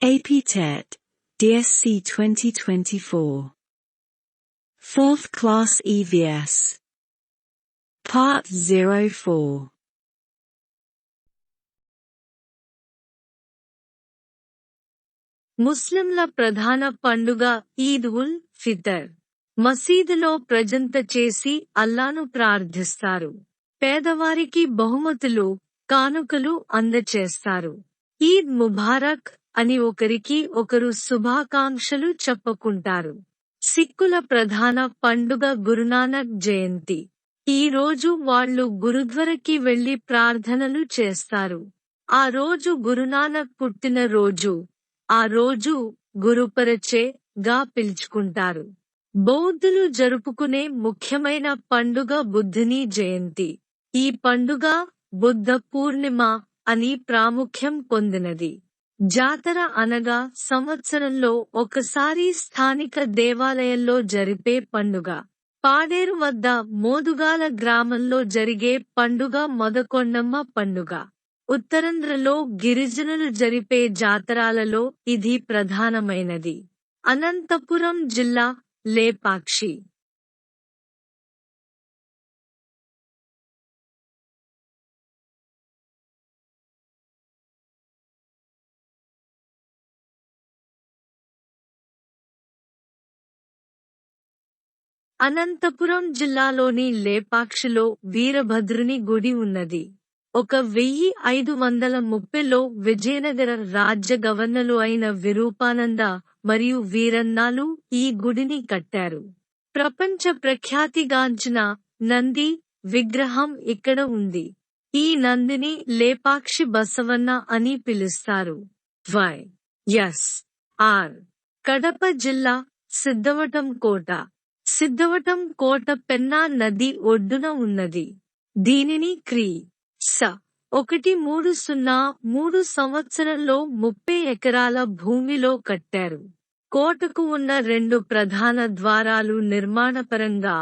AP TET, DSC 2024. 4th Class EVS. Part 04. ముస్లింల ప్రధాన పండుగ ఈద్ ఉల్ ఫితర్. మసీదులో ప్రజంత చేసి అల్లాను ప్రార్థిస్తారు. పేదవారికి బహుమతులు, కానుకలు అందచేస్తారు. ఈద్ ముబారక్ అని ఒకరికి ఒకరు శుభాకాంక్షలు చెప్పుకుంటారు. సిక్కుల ప్రధాన పండుగ గురునానక్ జయంతి. ఈ రోజు వాళ్ళు గురుద్వారకి వెళ్లి ప్రార్థనలు చేస్తారు. ఆ రోజు గురునానక్ పుట్టిన రోజు. ఆ రోజు గురుపరచే గా పిలుచుకుంటారు. బౌద్ధులు జరుపుకునే ముఖ్యమైన పండుగ బుద్ధుని జయంతి. ఈ పండుగ బుద్ధ పూర్ణిమ అని ప్రాముఖ్యం పొందినది. జాతర అనగా సంవత్సరంలో ఒకసారి స్థానిక దేవాలయంలో జరిపే పండుగ. పాడేరు వద్ద మోదుగాల గ్రామంలో జరిగే పండుగ మొదకొండమ్మ పండుగ. ఉత్తరాంధ్రలో గిరిజనులు జరిపే జాతరాలలో ఇది ప్రధానమైనది. అనంతపురం జిల్లా, లేపాక్షి. అనంతపురం జిల్లాలోని లేపాక్షిలో వీరభద్రుని గుడి ఉన్నది. 1530లో విజయనగర రాజ్య గవర్నర్లు అయిన విరూపానంద మరియు వీరన్నాలు ఈ గుడిని కట్టారు. ప్రపంచ ప్రఖ్యాతిగాంచిన నంది విగ్రహం ఇక్కడ ఉంది. ఈ నందిని లేపాక్షి బసవన్న అని పిలుస్తారు. వైఎస్ఆర్ కడప జిల్లా, సిద్ధవటం కోట. సిద్ధవటం కోట పెన్నా నది ఒడ్డున ఉన్నది. దీనిని క్రీ. స. 1303 సంవత్సరంలో 30 ఎకరాల భూమిలో కట్టారు. కోటకు ఉన్న 2 ప్రధాన ద్వారాలు నిర్మాణపరంగా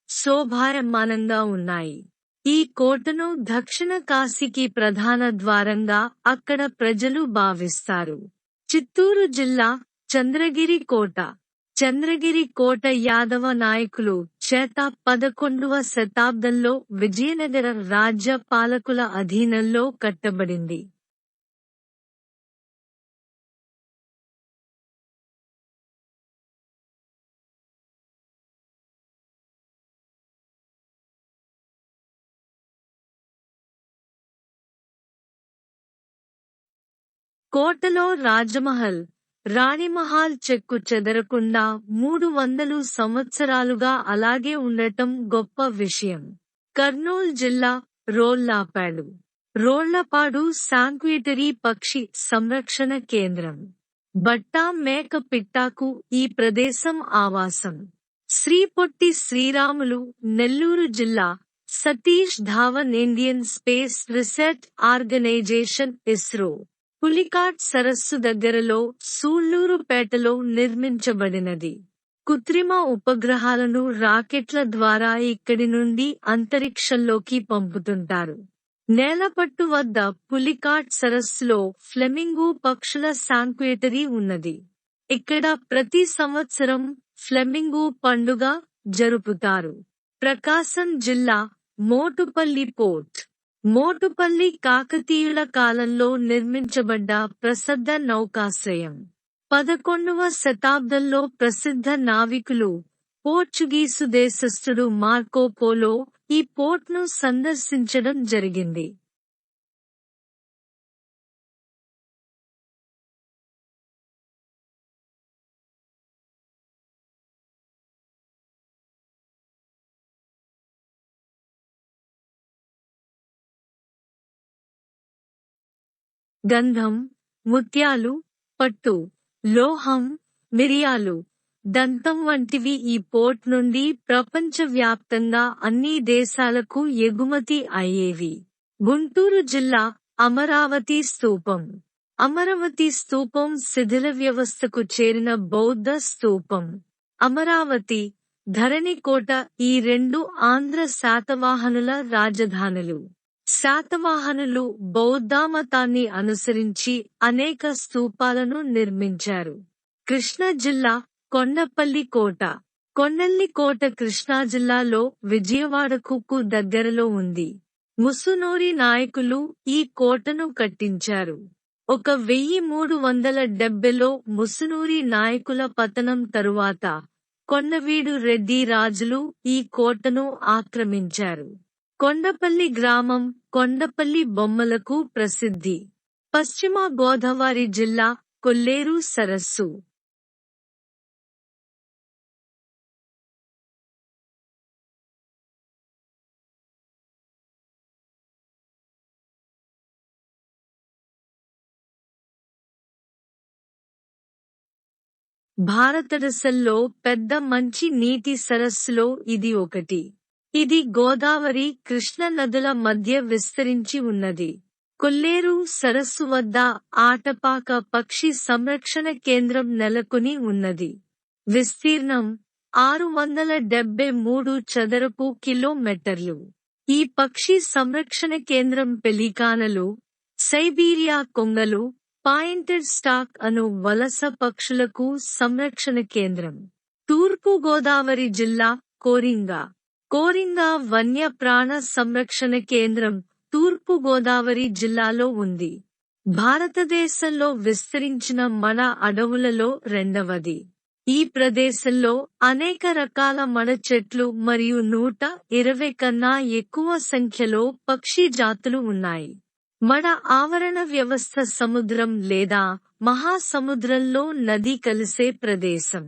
శోభాయమానంగా ఉన్నాయి. ఈ కోటను దక్షిణ కాశీకి ప్రధాన ద్వారంగా అక్కడ ప్రజలు భావిస్తారు. చిత్తూరు జిల్లా, చంద్రగిరి కోట. చంద్రగిరి కోట యాదవ నాయకులు చేత 11వ శతాబ్దంలో విజయనగర రాజ్య పాలకుల అధీనంలో కట్టబడింది. కోటలో రాజమహల్, రాణిమహాల్ చెక్కు చెదరకుండా 300 సంవత్సరాలుగా అలాగే ఉండటం గొప్ప విషయం. కర్నూలు జిల్లా, రోళ్లపాడు. రోళ్లపాడు శాంక్చురీ పక్షి సంరక్షణ కేంద్రం. బట్టా మేక పిట్టాకు ఈ ప్రదేశం ఆవాసం. శ్రీ పొట్టి శ్రీరాములు, నెల్లూరు జిల్లా, Satish Dhawan Indian Space Research Organisation ISRO. Pulicat సరస్సు దగ్గరలో సూళ్లూరుపేటలో నిర్మించబడినది. కృత్రిమ ఉపగ్రహాలను రాకెట్ల ద్వారా ఇక్కడి నుండి అంతరిక్షంలోకి పంపుతుంటారు. నేలపట్టు వద్ద పులికాట్ సరస్సులో ఫ్లెమింగో పక్షుల శాంక్చురీ ఉన్నది. ఇక్కడ ప్రతి సంవత్సరం ఫ్లెమింగో పండుగ జరుపుతారు. ప్రకాశం జిల్లా, మోటుపల్లి పోర్ట్. మోటుపల్లి కాకతీయుల కాలంలో నిర్మించబడ్డ ప్రసిద్ధ నౌకాశ్రయం. 11వ శతాబ్దంలో ప్రసిద్ధ నావికులు పోర్చుగీసు దేశస్థుడు మార్కో పోలో ఈ పోర్ట్ను సందర్శించడం జరిగింది. గంధం, ముత్యాలు, పట్టు, లోహం, మిరియాలు, దంతం వంటివి ఈ పోర్ట్ నుండి ప్రపంచవ్యాప్తంగా అన్ని దేశాలకు ఎగుమతి అయ్యేవి. గుంటూరు జిల్లా, అమరావతి స్తూపం. అమరావతి స్తూపం శిథిల వ్యవస్థకు చేరిన బౌద్ధ స్తూపం. అమరావతి, ధరణికోట ఈ 2 ఆంధ్ర శాతవాహనుల రాజధానులు. శాతవాహనులు బౌద్ధమతాన్ని అనుసరించి అనేక స్తూపాలను నిర్మించారు. కృష్ణా జిల్లా కొండపల్లి కోట. కొండల్లి కోట కృష్ణా జిల్లాలో విజయవాడకు దగ్గరలో ఉంది. ముసునూరి నాయకులు ఈ కోటను కట్టించారు. 1370లో ముసునూరి నాయకుల పతనం తరువాత కొండవీడు రెడ్డి రాజులు ఈ కోటను ఆక్రమించారు. కొండపల్లి గ్రామం కొండపల్లి బొమ్మలకు ప్రసిద్ధి. పశ్చిమ గోదావరి జిల్లా కొల్లేరు సరస్సు. భారతదేశంలో పెద్ద మంచి నీటి సరస్సులో ఇది ఒకటి. ఇది గోదావరి కృష్ణ నదుల మధ్య విస్తరించి ఉన్నది. కొల్లేరు సరస్సు వద్ద ఆటపాక పక్షి సంరక్షణ కేంద్రం నెలకొని ఉన్నది. విస్తీర్ణం 673 చదరపు కిలోమీటర్లు. ఈ పక్షి సంరక్షణ కేంద్రం పెలికానలు, సైబీరియా కొంగలు, పాయింటెడ్ స్టాక్ అను వలస పక్షులకు సంరక్షణ కేంద్రం. తూర్పు గోదావరి జిల్లా కోరింగా. కోరింగా వన్యప్రాణ సంరక్షణ కేంద్రం తూర్పు గోదావరి జిల్లాలో ఉంది. భారతదేశంలో విస్తరించిన మడ అడవులలో రెండవది. ఈ ప్రదేశంలో అనేక రకాల మడ చెట్లు మరియు 120 కన్నా ఎక్కువ సంఖ్యలో పక్షి జాతులు ఉన్నాయి. మడ ఆవరణ వ్యవస్థ సముద్రం లేదా మహాసముద్రంలో నది కలిసే ప్రదేశం.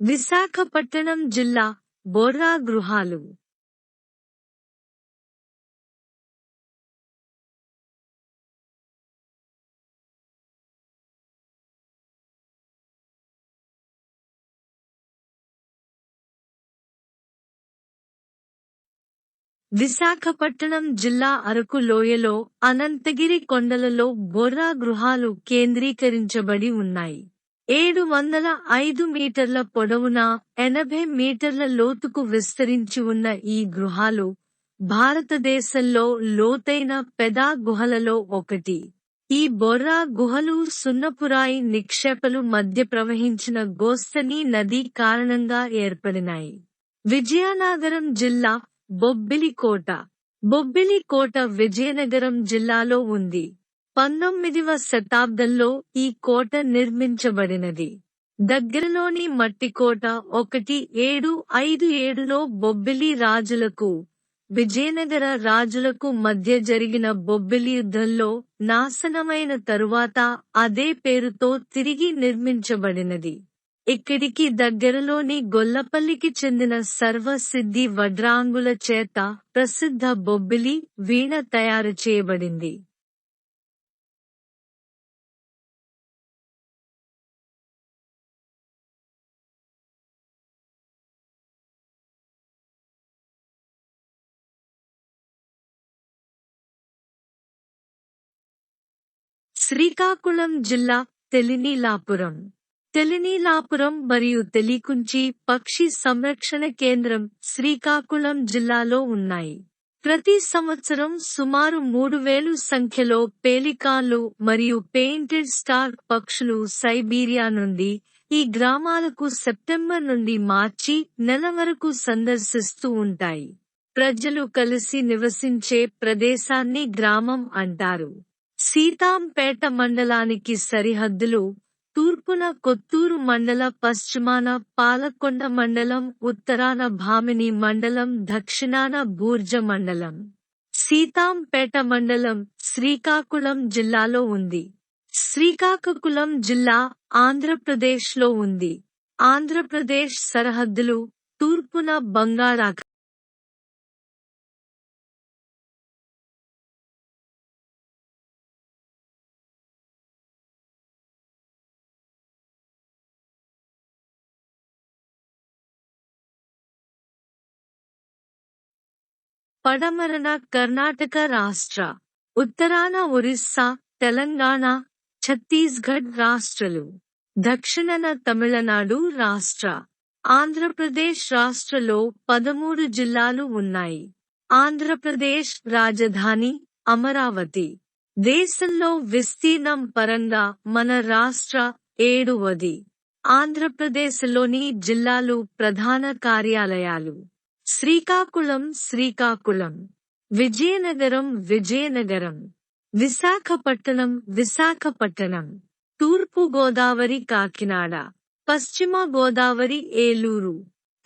విశాఖపట్నం జిల్లా బొర్రా గృహాలు. విశాఖపట్నం జిల్లా అరకు లోయలో అనంతగిరి కొండలలో బొర్రా గృహాలు కేంద్రీకరించబడి ఉన్నాయి. 705 మీటర్ల పొడవున 80 మీటర్ల లోతుకు విస్తరించి ఉన్న ఈ గృహాలు భారతదేశంలో లోతైన పెదా గుహలలో ఒకటి. ఈ బొర్రా గుహలు సున్నపురాయి నిక్షేపాలు మధ్య ప్రవహించిన గోస్తని నది కారణంగా ఏర్పడినాయి. విజయనగరం జిల్లా బొబ్బిలికోట. బొబ్బిలికోట విజయనగరం జిల్లాలో ఉంది. 19వ శతాబ్దంలో ఈ కోట నిర్మించబడినది. దగ్గరలోని మట్టికోట 1757లో బొబ్బిలి రాజులకు, విజయనగర రాజులకు మధ్య జరిగిన బొబ్బిలి యుద్ధంలో నాశనమైన తరువాత అదే పేరుతో తిరిగి నిర్మించబడినది. ఇక్కడికి దగ్గరలోని గొల్లపల్లికి చెందిన సర్వసిద్ధి వడ్రాంగుల చేత ప్రసిద్ధ బొబ్బిలి వీణ తయారు చేయబడింది. శ్రీకాకుళం జిల్లా తెలినీలాపురం. తెలినీలాపురం మరియు తెలికుంచి పక్షి సంరక్షణ కేంద్రం శ్రీకాకుళం జిల్లాలో ఉన్నాయి. ప్రతి సంవత్సరం సుమారు 3000 సంఖ్యలో పేలికాన్లు మరియు పెయింటెడ్ స్టార్ పక్షులు సైబీరియా నుండి ఈ గ్రామాలకు సెప్టెంబర్ నుండి మార్చి నెల వరకు సందర్శిస్తూ ఉంటాయి. ప్రజలు కలిసి నివసించే ప్రదేశాన్ని గ్రామం అంటారు. సీతాంపేట మండలానికి సరిహద్దులు తూర్పున కొత్తూరు మండల, పశ్చిమాన పాలకొండ మండలం, ఉత్తరాన భామిని మండలం, దక్షిణాన బూర్జ మండలం. సీతాంపేట మండలం శ్రీకాకుళం జిల్లాలో ఉంది. శ్రీకాకుళం జిల్లా ఆంధ్రప్రదేశ్లో ఉంది. ఆంధ్రప్రదేశ్ సరిహద్దులు తూర్పున బంగాళాఖాతం, పడమరన కర్ణాటక రాష్ట్ర, ఉత్తరాన ఒరిస్సా, తెలంగాణ, ఛత్తీస్గఢ్ రాష్ట్రాలు, దక్షిణాన తమిళనాడు రాష్ట్ర. ఆంధ్రప్రదేశ్ రాష్ట్రలో 13 జిల్లాలు ఉన్నాయి. ఆంధ్రప్రదేశ్ రాజధాని అమరావతి. దేశంలో విస్తీర్ణం పరంగా మన రాష్ట్ర 7వది. ఆంధ్రప్రదేశ్లోని జిల్లాలు ప్రధాన కార్యాలయాలు: శ్రీకాకుళం శ్రీకాకుళం, విజయనగరం విజయనగరం, విశాఖపట్నం విశాఖపట్నం, తూర్పు గోదావరి కాకినాడ, పశ్చిమ గోదావరి ఏలూరు,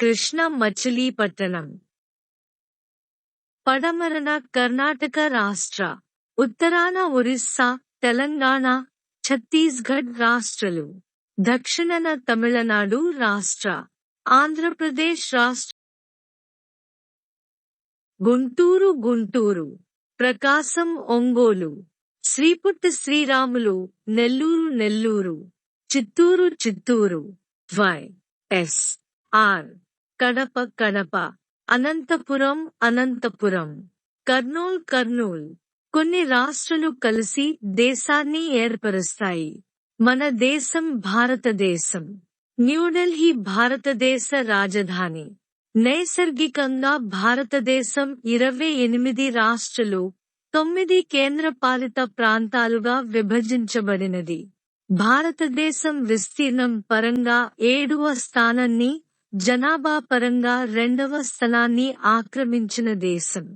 కృష్ణా మచిలీపట్నం. పడమరన కర్ణాటక రాష్ట్ర, ఉత్తరాన ఒరిస్సా, తెలంగాణ, ఛత్తీస్గఢ్ రాష్ట్రాలు, దక్షిణన తమిళనాడు రాష్ట్ర, ఆంధ్రప్రదేశ్ రాష్ట్ర. గుంటూరు గుంటూరు, ప్రకాశం ఒంగోలు, శ్రీపుట్టి శ్రీరాములు నెల్లూరు నెల్లూరు, చిత్తూరు చిత్తూరు, వై.ఎస్.ఆర్. కడప కడప, అనంతపురం అనంతపురం, కర్నూల్ కర్నూల్. కొన్ని రాష్ట్రాలు కలిసి దేశాన్ని ఏర్పరుస్తాయి. మన దేశం భారతదేశం. న్యూఢిల్లీ భారతదేశ రాజధాని. నైసర్గికంగా భారతదేశం 28 రాష్ట్రాలు, 9 కేంద్రపాలిత ప్రాంతాలుగా విభజించబడినది. భారతదేశం విస్తీర్ణం పరంగా 7వ స్థానాన్ని, జనాభా పరంగా 2వ స్థానాన్ని ఆక్రమించిన దేశం.